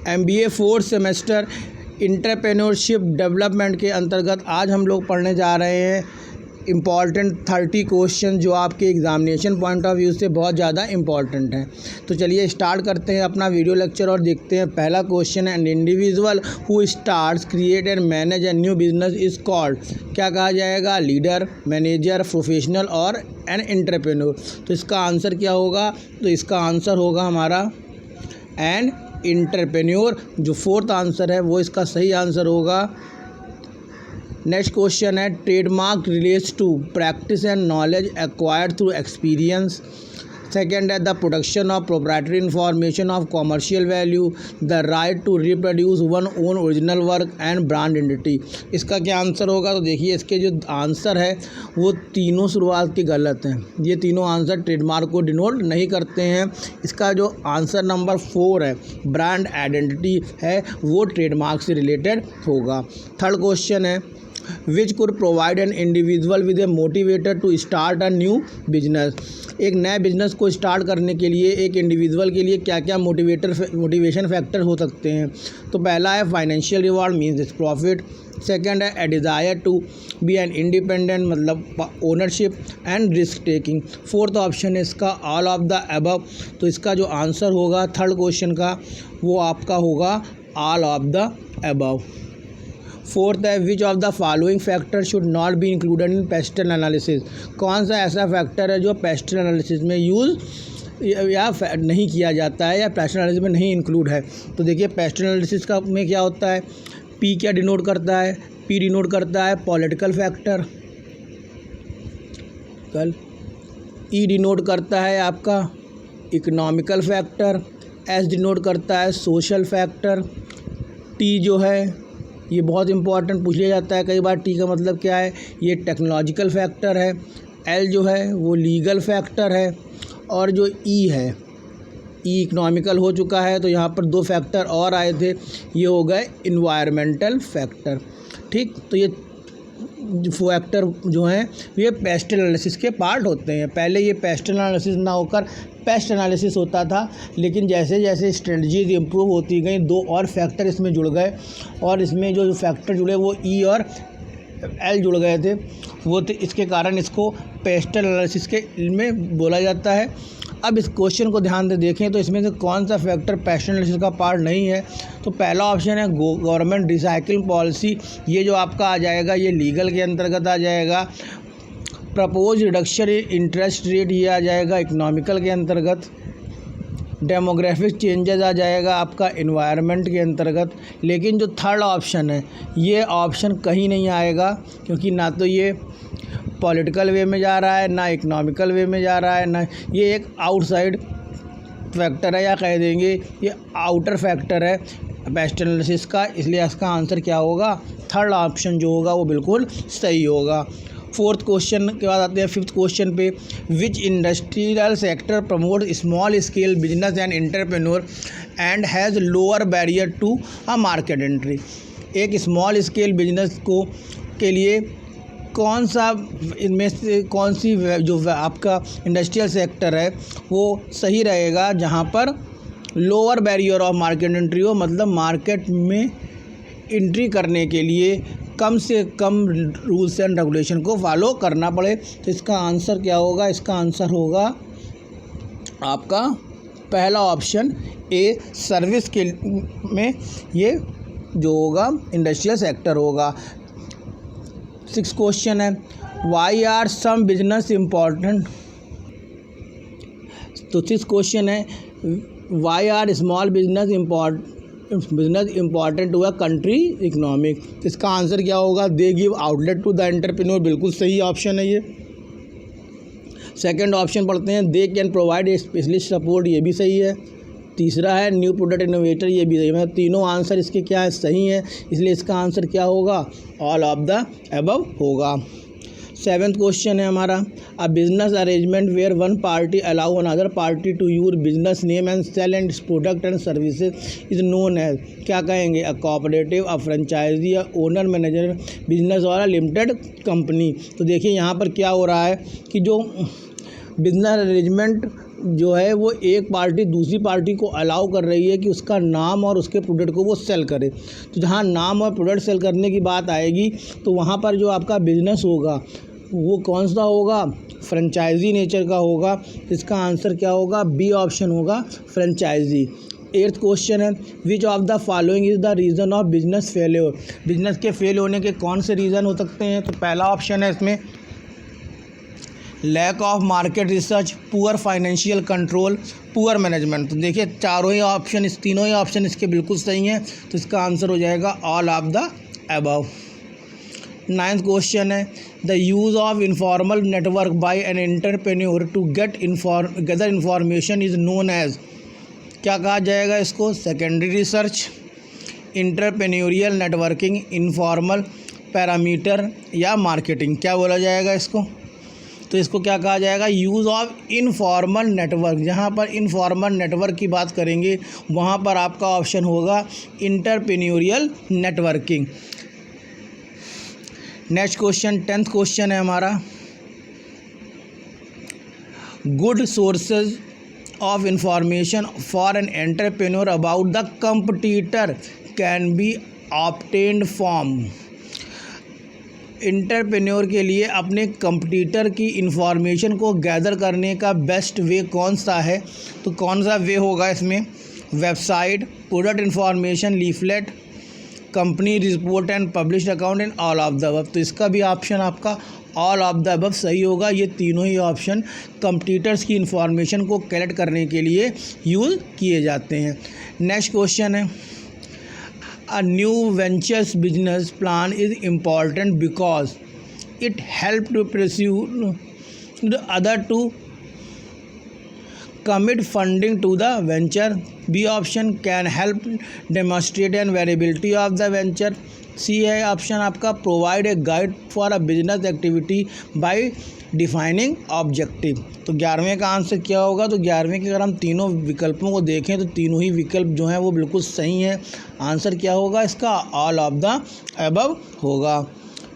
MBA fourth semester entrepreneurship development के अंतर्गत आज हम लोग पढ़ने जा रहे हैं इम्पॉर्टेंट 30 क्वेश्चन जो आपके एग्जामिनेशन पॉइंट ऑफ व्यू से बहुत ज़्यादा इम्पॉर्टेंट हैं। तो चलिए स्टार्ट करते हैं अपना वीडियो लेक्चर और देखते हैं। पहला क्वेश्चन है, an individual who starts create and manage a new business is called, क्या कहा जाएगा? लीडर, मैनेजर, प्रोफेशनल और एन एंटरप्रेन्योर। तो इसका आंसर क्या होगा? तो इसका आंसर होगा हमारा एन एंटरप्रेन्योर। जो फोर्थ आंसर है वो इसका सही आंसर होगा। नेक्स्ट क्वेश्चन है, trademark relates to practice and knowledge acquired through experience. Second है, the production of proprietary information of commercial value, the right to reproduce one own original work and brand identity. इसका क्या answer होगा? तो देखिए इसके जो answer है वो तीनों शुरुआत के गलत हैं। ये तीनों आंसर ट्रेडमार्क को डिनोट नहीं करते हैं। इसका जो आंसर नंबर 4 है, ब्रांड आइडेंटिटी है, वो ट्रेडमार्क से रिलेटेड होगा। थर्ड क्वेश्चन है, which could provide an individual with a motivator to start a new business. एक नए बिजनेस को स्टार्ट करने के लिए एक इंडिविजुअल के लिए क्या क्या मोटिवेशन फैक्टर हो सकते हैं? तो पहला है financial reward means it's profit. Second है, a desire to be an independent मतलब ownership and risk taking. Fourth option है इसका ऑल ऑफ द अबव। तो इसका जो आंसर होगा थर्ड क्वेश्चन का वो आपका होगा all of the above. Fourth है, which of the following factor should not be included in PEST analysis. कौन सा ऐसा फैक्टर है जो पेस्ट एनालिसिस में यूज़ या नहीं किया जाता है या पेस्ट एनालिसिस में नहीं इंक्लूड है? तो देखिए पेस्ट एनालिसिस का में क्या होता है, पी क्या डिनोट करता है? पी डिनोट करता है पॉलिटिकल फैक्टर, ई डिनोट करता है आपका इकोनॉमिकल फैक्टर, एस डिनोट करता है सोशल फैक्टर, टी जो है ये बहुत इंपॉर्टेंट पूछ लिया जाता है कई बार, टी का मतलब क्या है? ये टेक्नोलॉजिकल फैक्टर है, एल जो है वो लीगल फैक्टर है और जो ई है, ई इकोनॉमिकल हो चुका है। तो यहाँ पर 2 फैक्टर और आए थे, ये हो गए इन्वायरमेंटल फैक्टर। ठीक, तो ये फैक्टर जो हैं ये पेस्ट एनालिसिस के पार्ट होते हैं। पहले ये पेस्ट एनालिसिस ना होकर पेस्ट एनालिसिस होता था, लेकिन जैसे जैसे स्ट्रेटजीज इम्प्रूव होती गई 2 और फैक्टर इसमें जुड़ गए और इसमें जो फैक्टर जुड़े वो ई और एल जुड़ गए थे वो, तो इसके कारण इसको पेस्ट एनालिसिस के में बोला जाता है। अब इस क्वेश्चन को ध्यान से देखें तो इसमें से कौन सा फैक्टर पेस्ट एनालिसिस का पार्ट नहीं है? तो पहला ऑप्शन है गवर्नमेंट रिसाइकिल पॉलिसी, ये जो आपका आ जाएगा ये लीगल के अंतर्गत आ जाएगा। प्रपोज रिडक्शन इंटरेस्ट रेट ये आ जाएगा इकोनॉमिकल के अंतर्गत। डेमोग्राफिक चेंजेस आ जाएगा आपका इन्वायरमेंट के अंतर्गत। लेकिन जो थर्ड ऑप्शन है ये ऑप्शन कहीं नहीं आएगा, क्योंकि ना तो ये पॉलिटिकल वे में जा रहा है ना इकोनॉमिकल वे में जा रहा है, ना ये एक आउटसाइड फैक्टर है या कह देंगे ये आउटर फैक्टर है पेस्ट एनालिसिस का। इसलिए इसका आंसर क्या होगा? थर्ड ऑप्शन जो होगा वो बिल्कुल सही होगा। फोर्थ क्वेश्चन के बाद आते हैं फिफ्थ क्वेश्चन पे, which industrial sector promote small scale business and entrepreneur and has lower barrier to a market entry. एक स्मॉल स्केल बिजनेस को के लिए कौन सा इनमें से कौन सी जो आपका इंडस्ट्रियल सेक्टर है वो सही रहेगा जहाँ पर lower barrier of market entry हो, मतलब मार्केट में एंट्री करने के लिए कम से कम रूल्स एंड रेगुलेशन को फॉलो करना पड़े। तो इसका आंसर क्या होगा? इसका आंसर होगा आपका पहला ऑप्शन ए, सर्विस के में ये जो होगा इंडस्ट्रियल सेक्टर होगा। 6th क्वेश्चन है, why are some business important. तो 6th क्वेश्चन है, why are small business important to a country economic. इसका आंसर क्या होगा? They give outlet to the entrepreneur, बिल्कुल सही ऑप्शन है ये। सेकंड ऑप्शन पढ़ते हैं, they can provide a specialist support, ये भी सही है। तीसरा है न्यू प्रोडक्ट इनोवेटर, ये भी सही। मतलब तीनों आंसर इसके क्या है? सही है। इसलिए इसका आंसर क्या होगा? ऑल ऑफ द अबव होगा। 7th क्वेश्चन है हमारा, a business arrangement where one party allow another party to use business name and sell and product and services is known as, क्या कहेंगे? A cooperative, a franchisee, a owner manager business वाला limited company. तो देखिए यहाँ पर क्या हो रहा है कि जो बिजनेस अरेंजमेंट जो है वो एक पार्टी दूसरी पार्टी को अलाउ कर रही है कि उसका नाम और उसके प्रोडक्ट को वो सेल करे। तो जहाँ नाम और प्रोडक्ट सेल करने की बात आएगी तो वहाँ पर जो आपका बिजनेस होगा वो कौन सा होगा, फ्रेंचाइजी नेचर का होगा। इसका आंसर क्या होगा, बी ऑप्शन होगा, फ्रेंचाइजी। 8th क्वेश्चन है, which of the following is the reason of business failure. Business के फेल होने के कौन से रीज़न हो सकते हैं। तो पहला ऑप्शन है इसमें lack of market research, poor financial control, poor management. तो देखिए चारों ही ऑप्शन, इस तीनों ही ऑप्शन इसके बिल्कुल सही हैं। तो इसका आंसर हो जाएगा all of the above. 9th question है, the use of informal network by an entrepreneur to gather information is known as. क्या कहा जाएगा इसको, secondary research, entrepreneurial networking, informal parameter या मार्केटिंग। क्या बोला जाएगा इसको, तो इसको क्या कहा जाएगा, यूज़ ऑफ इनफॉर्मल नेटवर्क। जहाँ पर इनफॉर्मल नेटवर्क की बात करेंगे वहाँ पर आपका ऑप्शन होगा entrepreneurial networking. Next question 10th question है हमारा, good sources of information for an entrepreneur about the competitor can be obtained from. Entrepreneur के लिए अपने कंपटीटर की इंफॉर्मेशन को गैदर करने का बेस्ट वे कौन सा है। तो कौन सा वे होगा इसमें, website, product information, leaflet, company report and published account and all of the above. तो इसका भी ऑप्शन आपका ऑल ऑफ द अबव सही होगा। ये तीनों ही ऑप्शन कंपटीटर्स की इंफॉर्मेशन को कलेक्ट करने के लिए यूज़ किए जाते हैं। नेक्स्ट क्वेश्चन है, A new ventures business plan is important because it helps to pursue the other to commit funding to the venture. B option can help demonstrate and variability of the venture. C है option आपका provide a guide for a business activity by defining objective. तो 11वें का answer क्या होगा, तो 11वें के अगर हम तीनों विकल्पों को देखें तो तीनों ही विकल्प जो हैं वो बिल्कुल सही हैं। आंसर क्या होगा इसका, ऑल ऑफ द अबव होगा।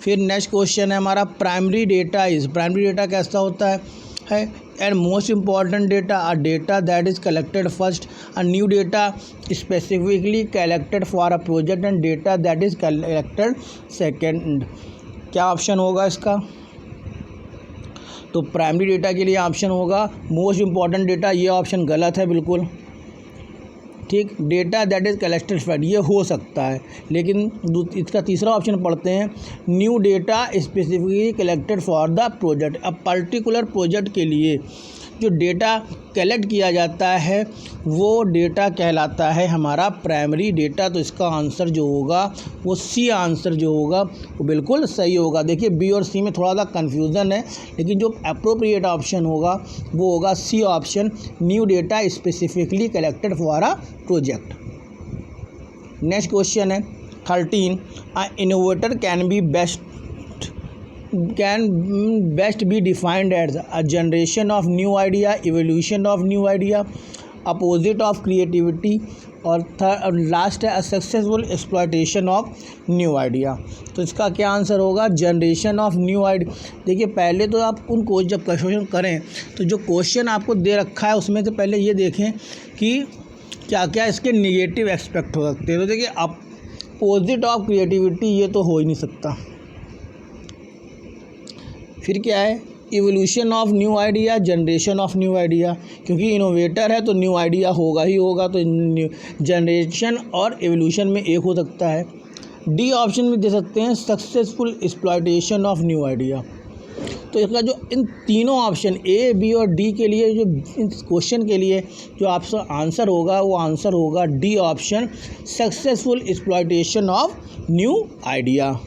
फिर नेक्स्ट क्वेश्चन है हमारा, primary data is. Primary data कैसा होता है and most important data, a data that is collected first, a new data specifically collected for a project and data that is collected second. क्या option होगा इसका, तो primary data के लिए option होगा मोस्ट इम्पॉर्टेंट डेटा। ये option गलत है बिल्कुल, ठीक। Data that is collected first ये हो सकता है, लेकिन इसका तीसरा ऑप्शन पढ़ते हैं, new data specifically collected for the project. अब पर्टिकुलर प्रोजेक्ट के लिए जो डेटा कलेक्ट किया जाता है वो डेटा कहलाता है हमारा प्राइमरी डेटा। तो इसका आंसर जो होगा वो सी आंसर जो होगा वो बिल्कुल सही होगा। देखिए बी और सी में थोड़ा सा कन्फ्यूज़न है, लेकिन जो अप्रोप्रिएट ऑप्शन होगा वो होगा C option, new data specifically collected for a project. Next question है 13, a innovator can best be defined as a generation of new idea, evolution of new idea, opposite of creativity, और last है a successful exploitation of new idea. तो इसका क्या answer होगा, generation of new idea. देखिए पहले तो आप उनको जब क्वेश्चन करें तो जो क्वेश्चन आपको दे रखा है उसमें से पहले ये देखें कि क्या क्या इसके निगेटिव एस्पेक्ट हो सकते हैं। तो देखिए अपोजिट ऑफ क्रिएटिविटी ये तो हो ही नहीं सकता। फिर क्या है, evolution of new idea, generation of new idea, क्योंकि इनोवेटर है तो न्यू आइडिया होगा ही होगा। तो जनरेशन और इवोल्यूशन में एक हो सकता है। डी ऑप्शन में दे सकते हैं successful exploitation of new idea. तो इसका जो इन तीनों ऑप्शन ए, बी और डी के लिए जो इस क्वेश्चन के लिए जो आपका आंसर होगा वो आंसर होगा D option, successful exploitation of new idea.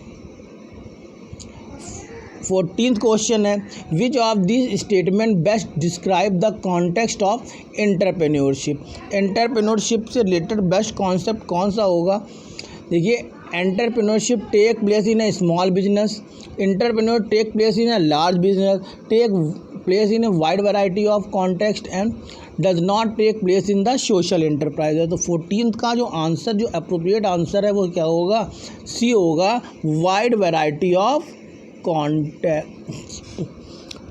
14th question है, which of this statement best describe the context of entrepreneurship. Entrepreneurship से रिलेटेड बेस्ट कॉन्सेप्ट कौन सा होगा। देखिए entrepreneurship take place in a small business, entrepreneur take place in a large business, take place in a wide variety of context and does not take place in the social enterprise है। तो 14th का जो answer, जो appropriate answer है वो क्या होगा, सी होगा, वाइड वैरायटी ऑफ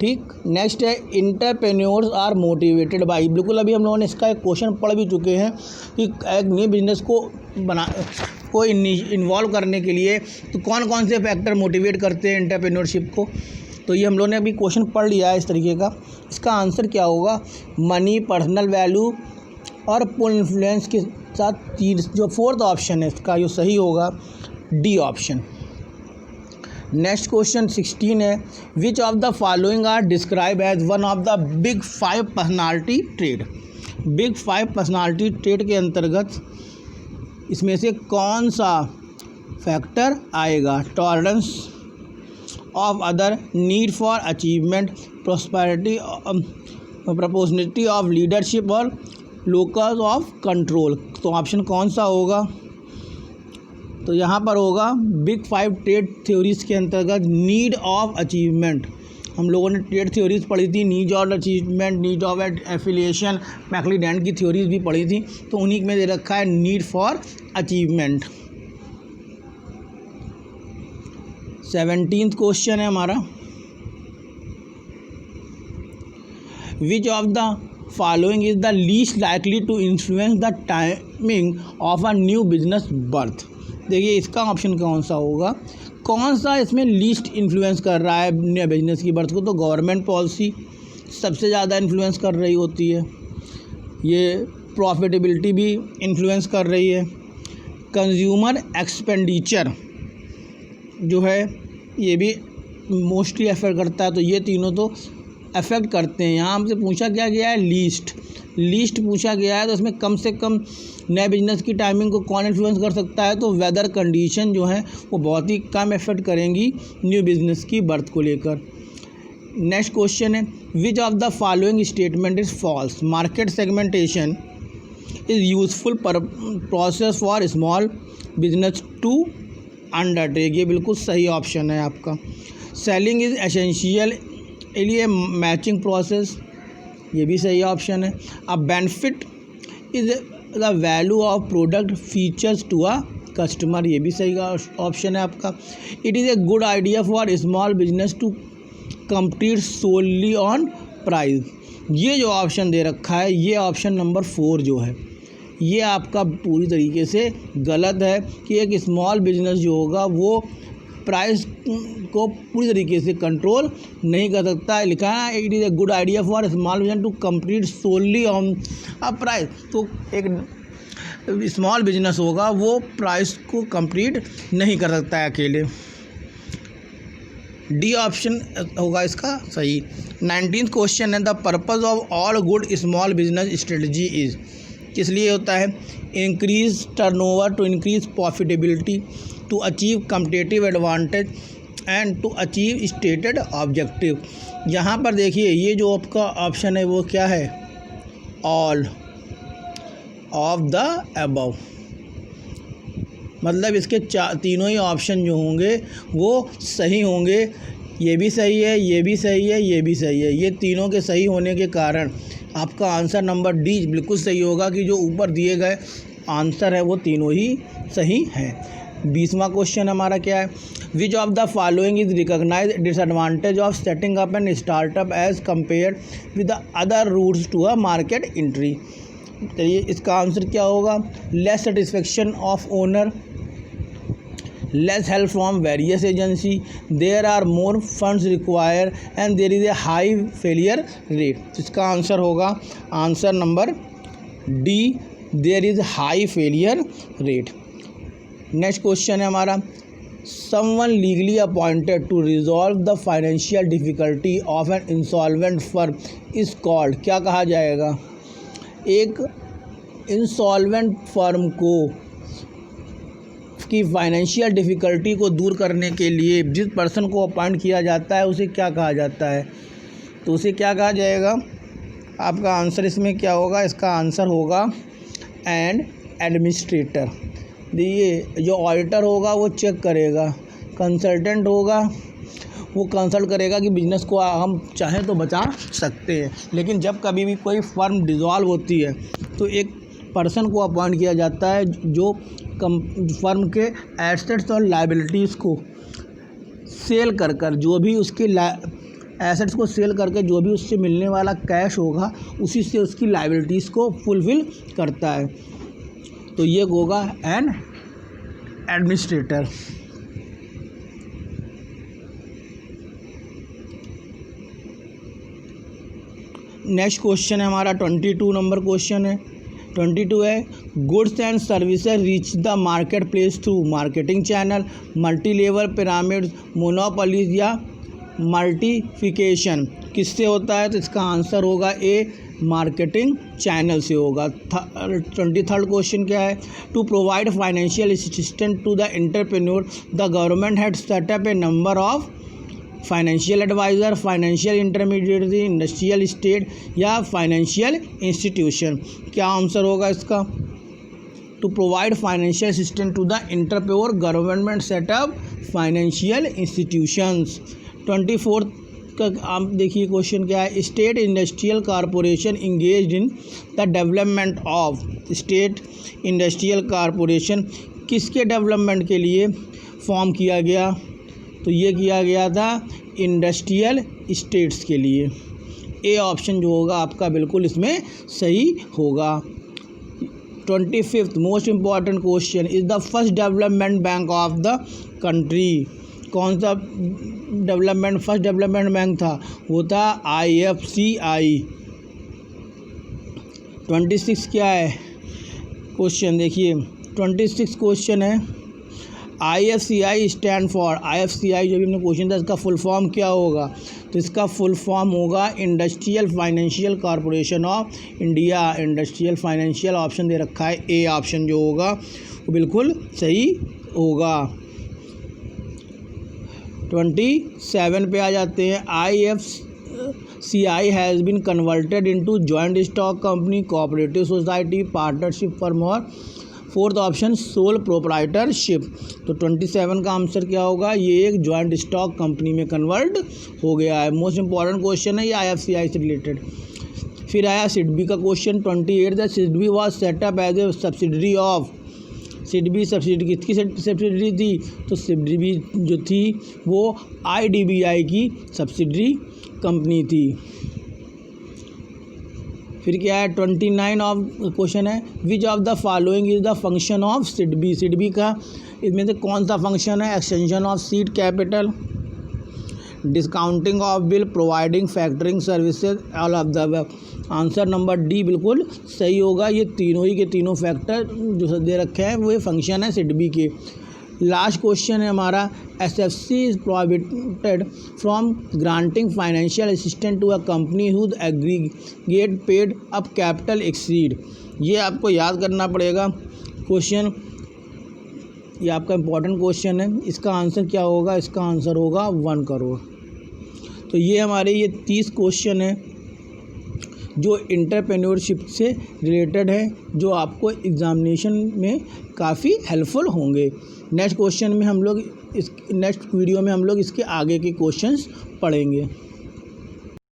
ठीक। नेक्स्ट है एंटरप्रेन्योर्स आर मोटिवेटेड बाई, बिल्कुल अभी हम लोगों ने इसका एक क्वेश्चन पढ़ भी चुके हैं कि एक न्यू बिजनेस को इन्वॉल्व करने के लिए तो कौन कौन से फैक्टर मोटिवेट करते हैं एंटरप्रेन्योरशिप को। तो ये हम लोगों ने अभी क्वेश्चन पढ़ लिया है इस तरीके का। इसका आंसर क्या होगा, मनी, पर्सनल वैल्यू और पुल इन्फ्लुएंस के साथ जो फोर्थ ऑप्शन है इसका जो सही होगा डी ऑप्शन। नेक्स्ट क्वेश्चन 16 है, which of the following are describe as one of the big 5 personality trait. Big 5 personality trait के अंतर्गत इसमें से कौन सा फैक्टर आएगा, tolerance of other, need for achievement, prosperity, proportionality of leadership और locus of control. तो ऑप्शन कौन सा होगा, तो यहाँ पर होगा बिग 5 ट्रेड थ्योरीज के अंतर्गत नीड ऑफ अचीवमेंट। हम लोगों ने ट्रेड थ्योरीज पढ़ी थी, need of achievement, need of affiliation, McClelland की थ्योरीज भी पढ़ी थी, तो उन्हीं में दे रखा है need for achievement. 17th question है हमारा, which of the following is the least likely to influence the timing of a new business birth. देखिए इसका ऑप्शन कौन सा होगा, कौन सा इसमें लीस्ट इन्फ्लुएंस कर रहा है नए बिजनेस की बर्थ को। तो गवर्नमेंट पॉलिसी सबसे ज़्यादा इन्फ्लुएंस कर रही होती है, ये प्रॉफिटेबिलिटी भी इन्फ्लुएंस कर रही है, कंज्यूमर एक्सपेंडिचर जो है ये भी मोस्टली अफेक्ट करता है। तो ये तीनों तो अफेक्ट करते हैं। यहाँ हमसे पूछा क्या गया है, लीस्ट पूछा गया है, तो इसमें कम से कम नए बिजनेस की टाइमिंग को कौन इन्फ्लुएंस कर सकता है, तो वेदर कंडीशन जो है वो बहुत ही कम इफेक्ट करेंगी न्यू बिजनेस की बर्थ को लेकर। नेक्स्ट क्वेश्चन है, which of the following statement is false, market segmentation is useful process for small business to undertake. ये बिल्कुल सही ऑप्शन है आपका। सेलिंग इज एसेंशियल लिए मैचिंग प्रोसेस, ये भी सही ऑप्शन है। A benefit is the value of product features to a customer, ये भी सही ऑप्शन है आपका। It is a good idea for small business to compete solely on price. ये जो ऑप्शन दे रखा है, ये ऑप्शन नंबर 4 जो है ये आपका पूरी तरीके से गलत है कि एक स्मॉल बिजनेस जो होगा वो प्राइस को पूरी तरीके से कंट्रोल नहीं कर सकता है। लिखा है it is a good idea for small business to compete solely on a price. तो एक स्मॉल बिजनेस होगा वो प्राइस को कम्पीट नहीं कर सकता है अकेले। डी ऑप्शन होगा इसका सही। 19th क्वेश्चन है, the purpose of all good small business strategy is, किस लिए होता है, increase turnover, to increase profitability, to achieve competitive advantage and to achieve stated objective. यहाँ पर देखिए ये जो आपका ऑप्शन है वो क्या है, ऑल ऑफ द अबव, मतलब इसके तीनों ही ऑप्शन जो होंगे वो सही होंगे। ये भी सही है, ये भी सही है, ये भी सही है। ये तीनों के सही होने के कारण आपका आंसर नंबर डी बिल्कुल सही होगा कि जो ऊपर दिए गए आंसर है वो तीनों ही सही हैं। 20वां क्वेश्चन हमारा क्या है, which of the following is recognise disadvantage of setting up an startup as compare with the other routes to a market entry. चलिए इसका आंसर क्या होगा, less satisfaction of owner, less help from various agency, there are more funds required and there is a high failure rate। इसका answer होगा answer number D, there is high failure rate। Next question है हमारा, someone legally appointed to resolve the financial difficulty of an insolvent firm is called, क्या कहा जाएगा, एक insolvent firm को की फाइनेंशियल डिफ़िकल्टी को दूर करने के लिए जिस पर्सन को अपॉइंट किया जाता है उसे क्या कहा जाता है, तो उसे क्या कहा जाएगा। आपका आंसर इसमें क्या होगा, इसका आंसर होगा एंड एडमिनिस्ट्रेटर। देखिए जो ऑडिटर होगा वो चेक करेगा, कंसल्टेंट होगा वो कंसल्ट करेगा कि बिज़नेस को हम चाहें तो बचा सकते हैं। लेकिन जब कभी भी कोई फर्म डिज़ोल्व होती है तो एक पर्सन को अपॉइंट किया जाता है जो फर्म के एसेट्स और लायबिलिटीज़ को सेल कर जो भी उसकी एसेट्स को सेल करके जो भी उससे मिलने वाला कैश होगा उसी से उसकी लायबिलिटीज़ को फुलफिल करता है। तो ये होगा एन एडमिनिस्ट्रेटर। नेक्स्ट क्वेश्चन है हमारा 22 नंबर क्वेश्चन है। 22 है goods and services reach the market place through marketing channel, multi level pyramid, monopolies या मल्टीफिकेशन। किससे होता है? तो इसका आंसर होगा ए, मार्केटिंग चैनल से होगा। 23rd क्वेश्चन क्या है? To provide financial assistance to the entrepreneur the government had set up a number of financial adviser, financial intermediary, industrial state या फाइनेंशियल इंस्टीट्यूशन। क्या आंसर होगा इसका? To provide financial assistance to the entrepreneur government setup financial institutions. 24 का आप देखिए question क्या है? State industrial corporation engaged in the development of, state industrial corporation किसके डेवलपमेंट के लिए फॉर्म किया गया? तो ये किया गया था इंडस्ट्रियल स्टेट्स के लिए। ए ऑप्शन जो होगा आपका बिल्कुल इसमें सही होगा। 25th most important question is the first development bank of the country. कौन सा फर्स्ट डेवलपमेंट बैंक था? वो था IFCI। 26 क्या है क्वेश्चन? देखिए 26 क्वेश्चन है IFCI स्टैंड फॉर, IFCI जो भी हमने क्वेश्चन था इसका फुल फॉर्म क्या होगा? तो इसका फुल फॉर्म होगा industrial financial corporation of India. Industrial financial option दे रखा है, ए ऑप्शन जो होगा वो बिल्कुल सही होगा। 27 पे आ जाते हैं। IFCI has been converted into joint stock company, cooperative society, partnership firm और 4th ऑप्शन सोल प्रोप्राइटरशिप। तो 27 का आंसर क्या होगा? ये एक जॉइंट स्टॉक कंपनी में कन्वर्ट हो गया है। मोस्ट इंपॉर्टेंट क्वेश्चन है ये IFCI से रिलेटेड। फिर आया सिडबी का question 28। The SIDBI was setup as a subsidiary of, SIDBI subsidiary किसकी सब्सिडरी थी? तो सिडबी जो थी वो IDBI की सब्सिडरी कंपनी थी। फिर क्या है 29 ऑफ क्वेश्चन है which of the following is the function of SIDBI. SIDBI का इसमें से कौन सा फंक्शन है? Extension of seed capital, discounting of bill, providing factoring services, all of the above. Answer number D बिल्कुल सही होगा। ये तीनों ही के तीनों फैक्टर जो दे रखे हैं वो ये फंक्शन है सिडबी के। लास्ट क्वेश्चन है हमारा SFC is prohibited from granting financial assistance to a company whose aggregate paid up capital exceed. ये आपको याद करना पड़ेगा क्वेश्चन, ये आपका इम्पोर्टेंट क्वेश्चन है। इसका आंसर क्या होगा? इसका आंसर होगा 1 करोड़। तो ये हमारे ये 30 क्वेश्चन है जो इंटरप्रेन्योरशिप से रिलेटेड है, जो आपको एग्जामिनेशन में काफ़ी हेल्पफुल होंगे। नेक्स्ट क्वेश्चन में हम लोग नेक्स्ट वीडियो में हम लोग इसके आगे के क्वेश्चंस पढ़ेंगे।